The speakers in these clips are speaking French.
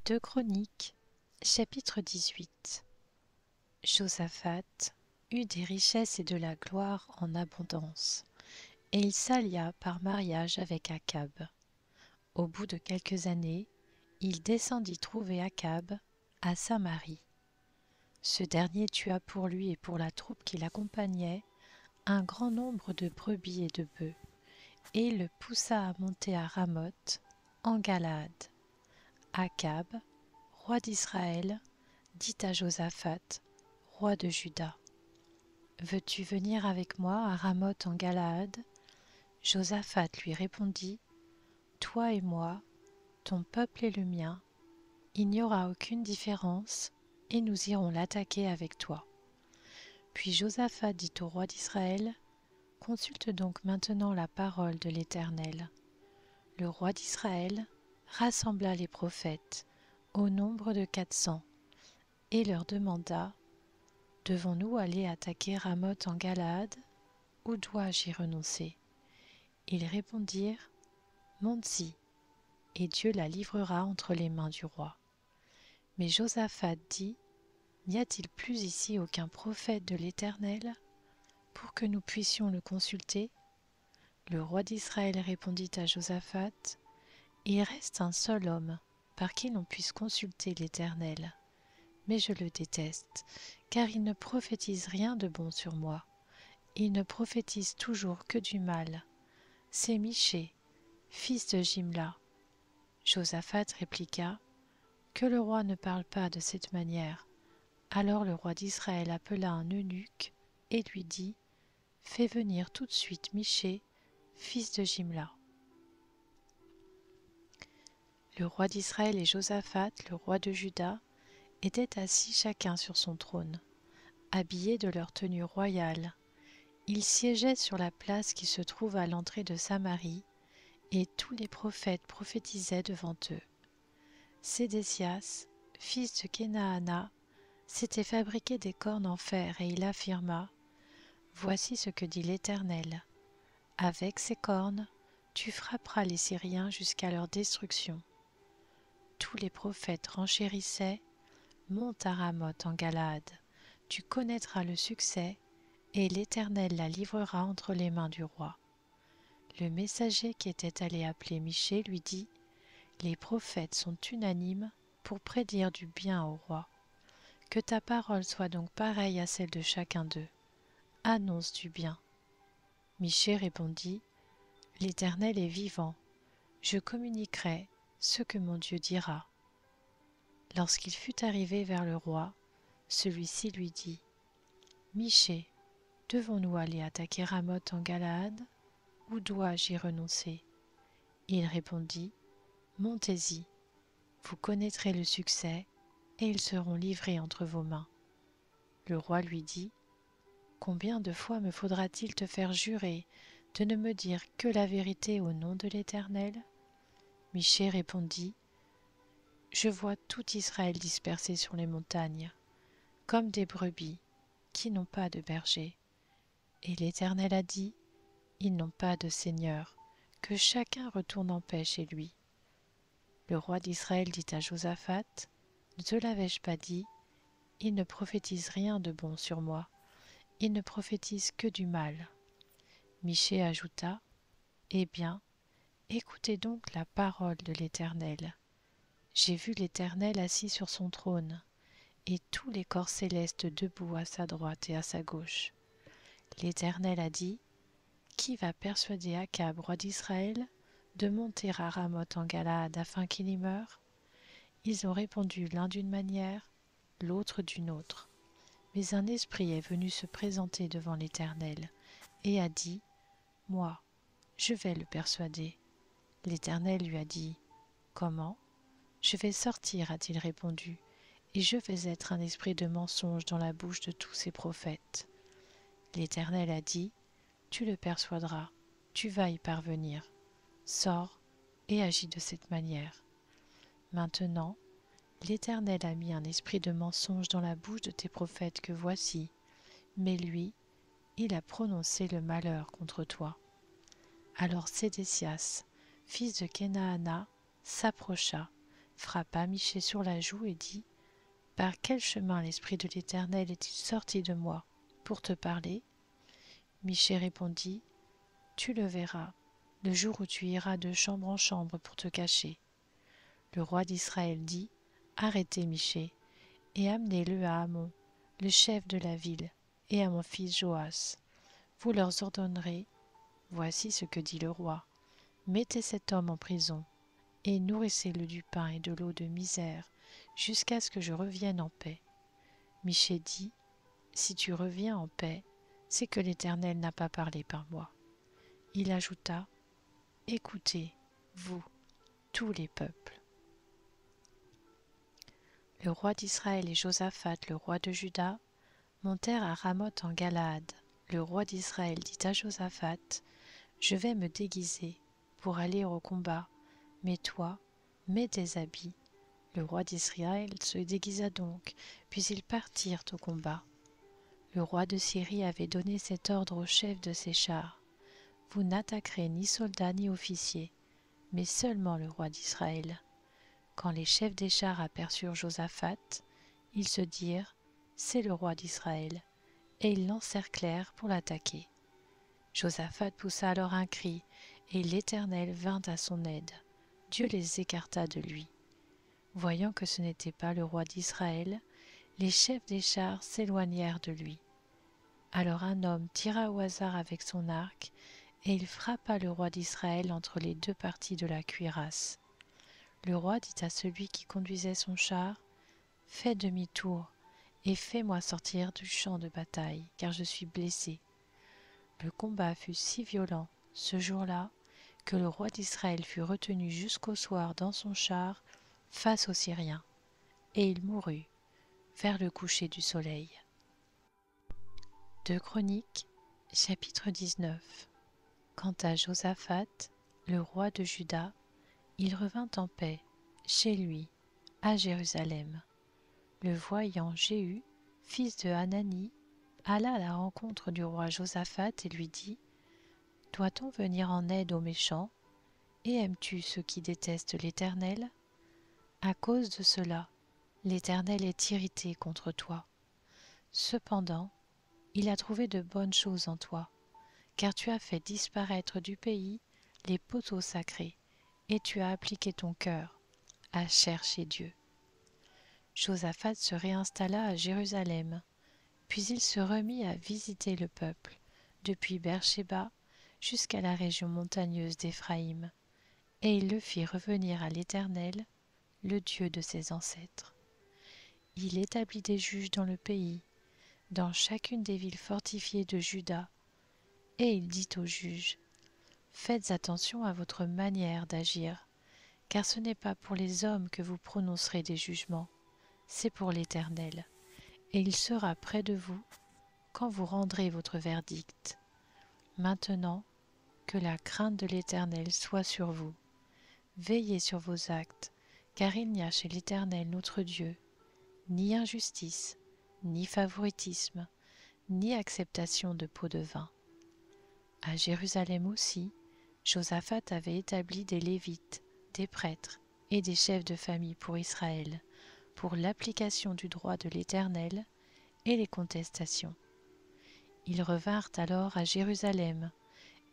Deux Chroniques, chapitre 18. Josaphat eut des richesses et de la gloire en abondance, et il s'allia par mariage avec Akab. Au bout de quelques années, il descendit trouver Akab à Samarie. Ce dernier tua pour lui et pour la troupe qui l'accompagnait un grand nombre de brebis et de bœufs, et le poussa à monter à Ramoth, en Galaad. Akab, roi d'Israël, dit à Josaphat, roi de Juda, « Veux-tu venir avec moi à Ramoth en Galaad ?» Josaphat lui répondit, « Toi et moi, ton peuple et le mien, il n'y aura aucune différence, et nous irons l'attaquer avec toi. » Puis Josaphat dit au roi d'Israël, « Consulte donc maintenant la parole de l'Éternel. » Le roi d'Israël rassembla les prophètes, au nombre de 400, et leur demanda, « Devons-nous aller attaquer Ramoth en Galaad, ou dois-je y renoncer ?» Ils répondirent, « Monte-y, et Dieu la livrera entre les mains du roi. » Mais Josaphat dit, « N'y a-t-il plus ici aucun prophète de l'Éternel, pour que nous puissions le consulter ?» Le roi d'Israël répondit à Josaphat, « Il reste un seul homme par qui l'on puisse consulter l'Éternel, mais je le déteste, car il ne prophétise rien de bon sur moi. Il ne prophétise toujours que du mal. C'est Michée, fils de Jimla. » Josaphat répliqua, « Que le roi ne parle pas de cette manière. » Alors le roi d'Israël appela un eunuque et lui dit, « Fais venir tout de suite Michée, fils de Jimla. » Le roi d'Israël et Josaphat, le roi de Juda, étaient assis chacun sur son trône, habillés de leur tenue royale. Ils siégeaient sur la place qui se trouve à l'entrée de Samarie, et tous les prophètes prophétisaient devant eux. Sédécias, fils de Kenaana, s'était fabriqué des cornes en fer, et il affirma, « Voici ce que dit l'Éternel. Avec ces cornes, tu frapperas les Syriens jusqu'à leur destruction. » Tous les prophètes renchérissaient, « Monte à Ramoth en Galaad, tu connaîtras le succès, et l'Éternel la livrera entre les mains du roi. » Le messager qui était allé appeler Michée lui dit, « Les prophètes sont unanimes pour prédire du bien au roi. Que ta parole soit donc pareille à celle de chacun d'eux. Annonce du bien. » Michée répondit, « L'Éternel est vivant, je communiquerai ce que mon Dieu dira. » Lorsqu'il fut arrivé vers le roi, celui-ci lui dit, « Michée, devons-nous aller attaquer Ramoth en Galaad, ou dois-je y renoncer ?» Il répondit, « Montez-y, vous connaîtrez le succès, et ils seront livrés entre vos mains. » Le roi lui dit, « Combien de fois me faudra-t-il te faire jurer de ne me dire que la vérité au nom de l'Éternel ?» Michée répondit, « Je vois tout Israël dispersé sur les montagnes, comme des brebis qui n'ont pas de berger. Et l'Éternel a dit, ils n'ont pas de seigneur, que chacun retourne en paix chez lui. » Le roi d'Israël dit à Josaphat, « Ne te l'avais-je pas dit? Il ne prophétise rien de bon sur moi, il ne prophétise que du mal. » Michée ajouta, « Eh bien, écoutez donc la parole de l'Éternel. J'ai vu l'Éternel assis sur son trône, et tous les corps célestes debout à sa droite et à sa gauche. L'Éternel a dit, « Qui va persuader Akab, roi d'Israël, de monter à Ramoth en Galaad afin qu'il y meure ?» Ils ont répondu l'un d'une manière, l'autre d'une autre. Mais un esprit est venu se présenter devant l'Éternel et a dit, « Moi, je vais le persuader. » L'Éternel lui a dit, « Comment ? » « Je vais sortir, a-t-il répondu, et je vais être un esprit de mensonge dans la bouche de tous ces prophètes. » L'Éternel a dit, « Tu le persuaderas, tu vas y parvenir. Sors et agis de cette manière. » Maintenant, l'Éternel a mis un esprit de mensonge dans la bouche de tes prophètes que voici, mais lui, il a prononcé le malheur contre toi. Alors Sédécias, fils de Kenaana, s'approcha frappa Michée sur la joue et dit: « Par quel chemin l'Esprit de l'Éternel est-il sorti de moi pour te parler ?» Michée répondit: « Tu le verras, le jour où tu iras de chambre en chambre pour te cacher. » Le roi d'Israël dit: « Arrêtez Michée, et amenez-le à Amon, le chef de la ville, et à mon fils Joas. Vous leur ordonnerez: Voici ce que dit le roi. Mettez cet homme en prison, et nourrissez-le du pain et de l'eau de misère, jusqu'à ce que je revienne en paix. » Michée dit: « Si tu reviens en paix, c'est que l'Éternel n'a pas parlé par moi. » Il ajouta: « Écoutez, vous, tous les peuples. » Le roi d'Israël et Josaphat, le roi de Juda, montèrent à Ramoth en Galaad. Le roi d'Israël dit à Josaphat: « Je vais me déguiser pour aller au combat, mais toi, mets tes habits. » Le roi d'Israël se déguisa donc, puis ils partirent au combat. Le roi de Syrie avait donné cet ordre au chef de ses chars: « Vous n'attaquerez ni soldats ni officiers, mais seulement le roi d'Israël. » Quand les chefs des chars aperçurent Josaphat, ils se dirent: « C'est le roi d'Israël », et ils l'encerclèrent pour l'attaquer. Josaphat poussa alors un cri, et l'Éternel vint à son aide. Dieu les écarta de lui. Voyant que ce n'était pas le roi d'Israël, les chefs des chars s'éloignèrent de lui. Alors un homme tira au hasard avec son arc, et il frappa le roi d'Israël entre les deux parties de la cuirasse. Le roi dit à celui qui conduisait son char: « Fais demi-tour, et fais-moi sortir du champ de bataille, car je suis blessé. » Le combat fut si violent ce jour-là que le roi d'Israël fut retenu jusqu'au soir dans son char face aux Syriens, et il mourut vers le coucher du soleil. 2 Chroniques, chapitre 19. Quant à Josaphat, le roi de Juda, il revint en paix chez lui, à Jérusalem. Le voyant Jéhu, fils de Hanani, alla à la rencontre du roi Josaphat et lui dit: « Doit-on venir en aide aux méchants, et aimes-tu ceux qui détestent l'Éternel? À cause de cela, l'Éternel est irrité contre toi. Cependant, il a trouvé de bonnes choses en toi, car tu as fait disparaître du pays les poteaux sacrés, et tu as appliqué ton cœur à chercher Dieu. » Josaphat se réinstalla à Jérusalem, puis il se remit à visiter le peuple, depuis Beer-Shéba jusqu'à la région montagneuse d'Éphraïm, et il le fit revenir à l'Éternel, le Dieu de ses ancêtres. Il établit des juges dans le pays, dans chacune des villes fortifiées de Juda, et il dit aux juges: « Faites attention à votre manière d'agir, car ce n'est pas pour les hommes que vous prononcerez des jugements, c'est pour l'Éternel, et il sera près de vous quand vous rendrez votre verdict. Maintenant, que la crainte de l'Éternel soit sur vous. Veillez sur vos actes, car il n'y a chez l'Éternel notre Dieu ni injustice, ni favoritisme, ni acceptation de pots de vin. » À Jérusalem aussi, Josaphat avait établi des Lévites, des prêtres et des chefs de famille pour Israël, pour l'application du droit de l'Éternel et les contestations. Ils revinrent alors à Jérusalem,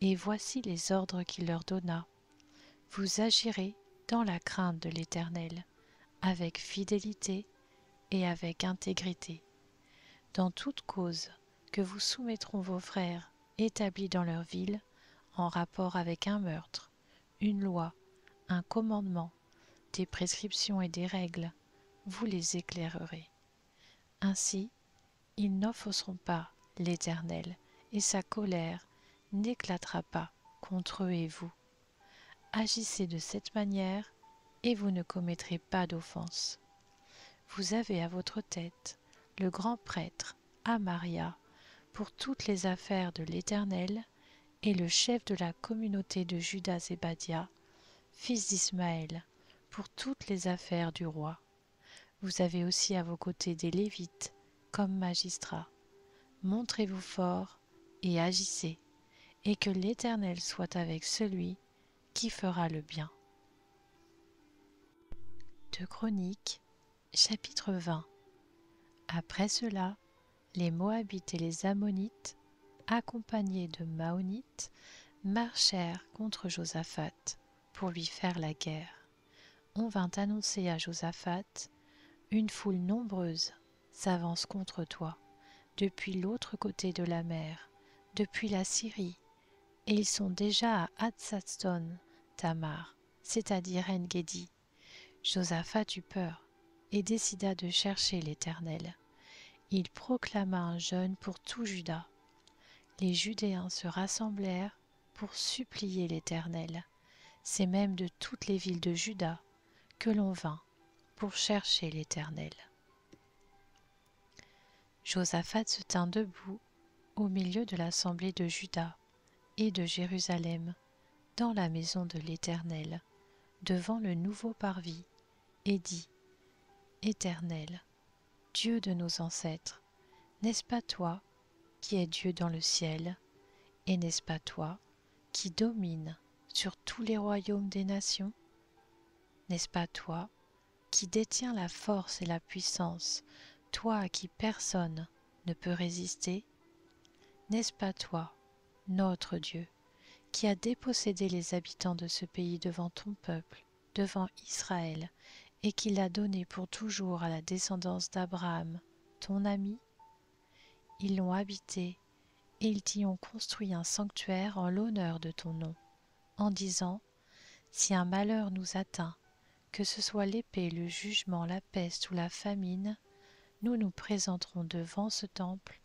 et voici les ordres qu'il leur donna: « Vous agirez dans la crainte de l'Éternel, avec fidélité et avec intégrité. Dans toute cause que vous soumettront vos frères établis dans leur ville, en rapport avec un meurtre, une loi, un commandement, des prescriptions et des règles, vous les éclairerez. Ainsi, ils n'offenseront pas l'Éternel, et sa colère n'éclatera pas contre eux et vous. Agissez de cette manière, et vous ne commettrez pas d'offense. Vous avez à votre tête le grand prêtre Amaria pour toutes les affaires de l'Éternel, et le chef de la communauté de Juda Zébadia, fils d'Ismaël, pour toutes les affaires du roi. Vous avez aussi à vos côtés des Lévites comme magistrats. Montrez-vous forts et agissez, et que l'Éternel soit avec celui qui fera le bien. » 2 Chroniques, chapitre 20. Après cela, les Moabites et les Ammonites, accompagnés de Maonites, marchèrent contre Josaphat pour lui faire la guerre. On vint annoncer à Josaphat: une foule nombreuse s'avance contre toi, depuis l'autre côté de la mer, depuis la Syrie, et ils sont déjà à Hatzaston Tamar, c'est-à-dire En-Gedi. Josaphat eut peur et décida de chercher l'Éternel. Il proclama un jeûne pour tout Juda. Les Judéens se rassemblèrent pour supplier l'Éternel. C'est même de toutes les villes de Juda que l'on vint pour chercher l'Éternel. Josaphat se tint debout au milieu de l'assemblée de Juda et de Jérusalem, dans la maison de l'Éternel, devant le nouveau parvis, et dit: Éternel, Dieu de nos ancêtres, n'est-ce pas toi qui es Dieu dans le ciel, et n'est-ce pas toi qui domines sur tous les royaumes des nations? N'est-ce pas toi qui détiens la force et la puissance, toi à qui personne ne peut résister? N'est-ce pas toi, notre Dieu, qui a dépossédé les habitants de ce pays devant ton peuple, devant Israël, et qui l'a donné pour toujours à la descendance d'Abraham, ton ami? Ils l'ont habité, et ils t'y ont construit un sanctuaire en l'honneur de ton nom, en disant: si un malheur nous atteint, que ce soit l'épée, le jugement, la peste ou la famine, nous nous présenterons devant ce temple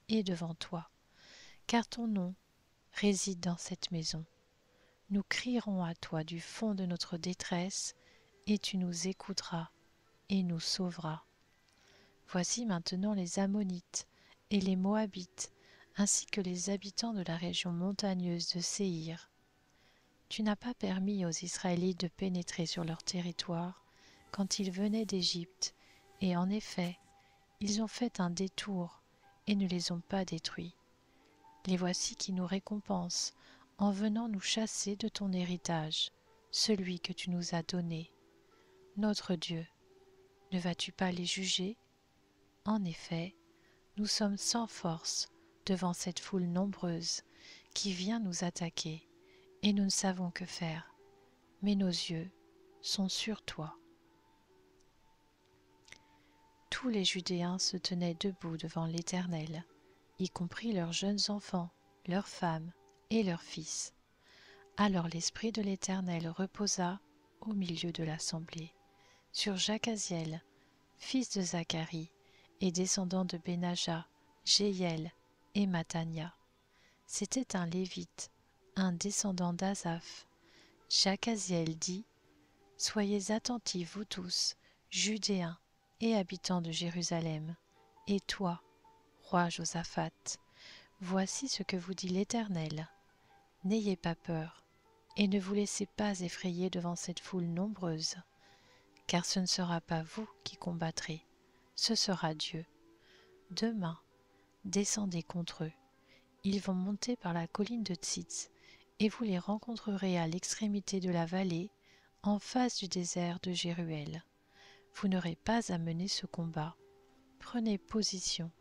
et devant toi, car ton nom réside dans cette maison. Nous crierons à toi du fond de notre détresse, et tu nous écouteras et nous sauveras. Voici maintenant les Ammonites et les Moabites, ainsi que les habitants de la région montagneuse de Séhir. Tu n'as pas permis aux Israélites de pénétrer sur leur territoire quand ils venaient d'Égypte, et en effet, ils ont fait un détour et ne les ont pas détruits. Les voici qui nous récompensent en venant nous chasser de ton héritage, celui que tu nous as donné. Notre Dieu, ne vas-tu pas les juger? En effet, nous sommes sans force devant cette foule nombreuse qui vient nous attaquer, et nous ne savons que faire, mais nos yeux sont sur toi. Tous les Judéens se tenaient debout devant l'Éternel, y compris leurs jeunes enfants, leurs femmes et leurs fils. Alors l'Esprit de l'Éternel reposa au milieu de l'assemblée, sur Jacaziel, fils de Zacharie, et descendant de Benaja, Jéhiel et Mathania. C'était un Lévite, un descendant d'Asaph. Jacaziel dit: soyez attentifs, vous tous, Judéens et habitants de Jérusalem, et toi, roi Josaphat, voici ce que vous dit l'Éternel. N'ayez pas peur, et ne vous laissez pas effrayer devant cette foule nombreuse, car ce ne sera pas vous qui combattrez, ce sera Dieu. Demain, descendez contre eux. Ils vont monter par la colline de Tzitz, et vous les rencontrerez à l'extrémité de la vallée, en face du désert de Jéruel. Vous n'aurez pas à mener ce combat. Prenez position,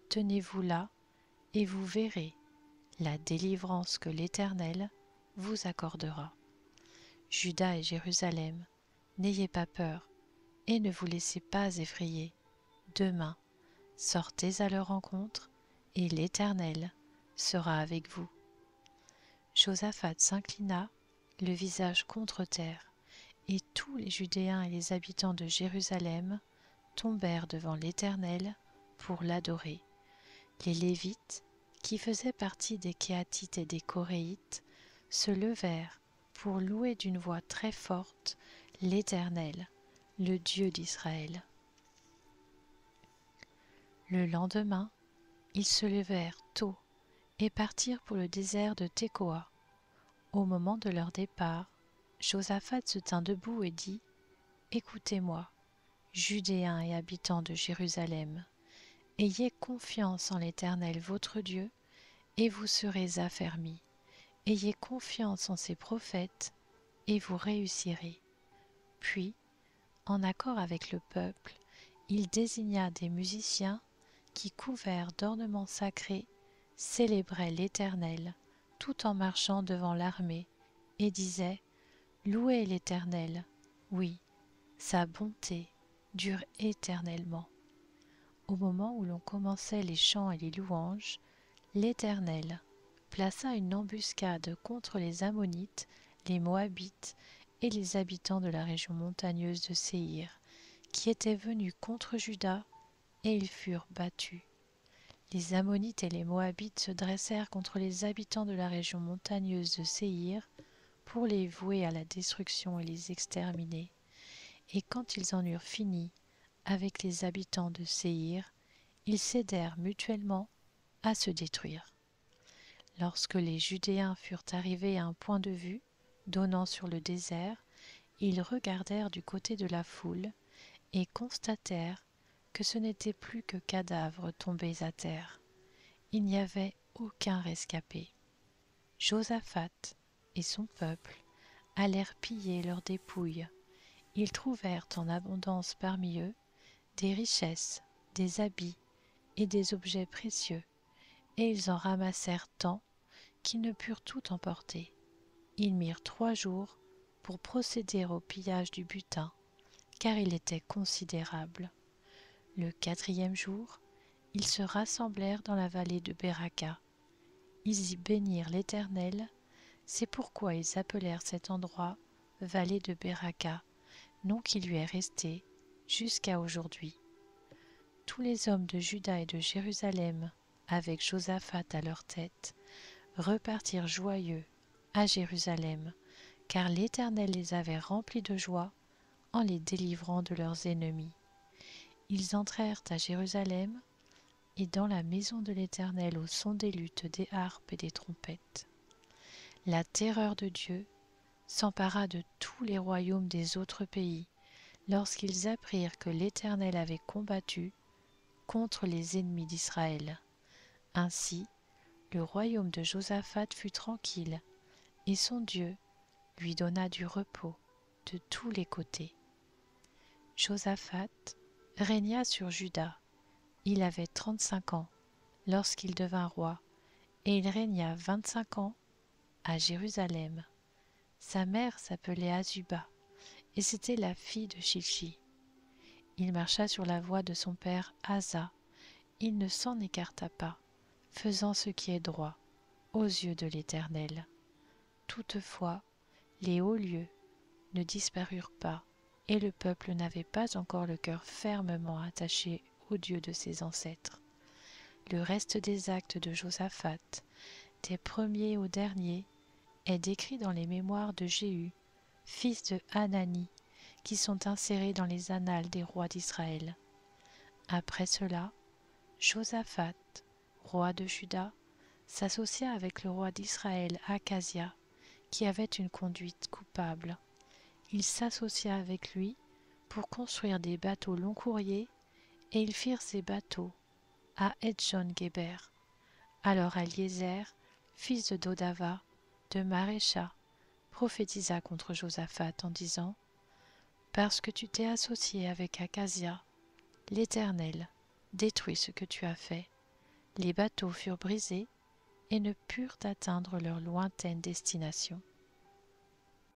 tenez-vous là, et vous verrez la délivrance que l'Éternel vous accordera. Juda et Jérusalem, n'ayez pas peur, et ne vous laissez pas effrayer. Demain, sortez à leur rencontre, et l'Éternel sera avec vous. Josaphat s'inclina, le visage contre terre, et tous les Judéens et les habitants de Jérusalem tombèrent devant l'Éternel pour l'adorer. Les Lévites, qui faisaient partie des Kéhathites et des Coréites, se levèrent pour louer d'une voix très forte l'Éternel, le Dieu d'Israël. Le lendemain, ils se levèrent tôt et partirent pour le désert de Tekoa. Au moment de leur départ, Josaphat se tint debout et dit: écoutez-moi, Judéens et habitants de Jérusalem, ayez confiance en l'Éternel votre Dieu, et vous serez affermis. Ayez confiance en ses prophètes, et vous réussirez. Puis, En accord avec le peuple, il désigna des musiciens qui, couverts d'ornements sacrés, célébraient l'Éternel, tout en marchant devant l'armée, et disaient: Louez l'Éternel, oui, sa bonté dure éternellement. Au moment où l'on commençait les chants et les louanges, l'Éternel plaça une embuscade contre les Ammonites, les Moabites et les habitants de la région montagneuse de Séhir, qui étaient venus contre Juda, et ils furent battus. Les Ammonites et les Moabites se dressèrent contre les habitants de la région montagneuse de Séhir pour les vouer à la destruction et les exterminer. Et quand ils en eurent fini avec les habitants de Séhir, ils s'aidèrent mutuellement à se détruire. Lorsque les Judéens furent arrivés à un point de vue donnant sur le désert, ils regardèrent du côté de la foule et constatèrent que ce n'étaient plus que cadavres tombés à terre. Il n'y avait aucun rescapé. Josaphat et son peuple allèrent piller leurs dépouilles. Ils trouvèrent en abondance parmi eux des richesses, des habits et des objets précieux, et ils en ramassèrent tant qu'ils ne purent tout emporter. Ils mirent 3 jours pour procéder au pillage du butin, car il était considérable. Le 4e jour, ils se rassemblèrent dans la vallée de Beraka. Ils y bénirent l'Éternel, c'est pourquoi ils appelèrent cet endroit vallée de Beraka, nom qui lui est resté jusqu'à aujourd'hui. Tous les hommes de Juda et de Jérusalem, avec Josaphat à leur tête, repartirent joyeux à Jérusalem, car l'Éternel les avait remplis de joie en les délivrant de leurs ennemis. Ils entrèrent à Jérusalem et dans la maison de l'Éternel au son des luttes, des harpes et des trompettes. La terreur de Dieu s'empara de tous les royaumes des autres pays lorsqu'ils apprirent que l'Éternel avait combattu contre les ennemis d'Israël. Ainsi, le royaume de Josaphat fut tranquille, et son Dieu lui donna du repos de tous les côtés. Josaphat régna sur Juda. Il avait 35 ans lorsqu'il devint roi, et il régna 25 ans à Jérusalem. Sa mère s'appelait Azuba, et c'était la fille de Shilchi. Il marcha sur la voie de son père Asa. Il ne s'en écarta pas, faisant ce qui est droit aux yeux de l'Éternel. Toutefois, les hauts lieux ne disparurent pas, et le peuple n'avait pas encore le cœur fermement attaché au Dieu de ses ancêtres. Le reste des actes de Josaphat, des premiers aux derniers, est décrit dans les mémoires de Jéhu, fils de Hanani, qui sont insérés dans les annales des rois d'Israël. Après cela, Josaphat, roi de Juda, s'associa avec le roi d'Israël Achasia, qui avait une conduite coupable. Il s'associa avec lui pour construire des bateaux long courriers, et ils firent ces bateaux à Etjon-Géber. Alors Eliezer, fils de Dodava, de Marécha, prophétisa contre Josaphat en disant: Parce que tu t'es associé avec Achasia, l'Éternel détruit ce que tu as fait. Les bateaux furent brisés et ne purent atteindre leur lointaine destination.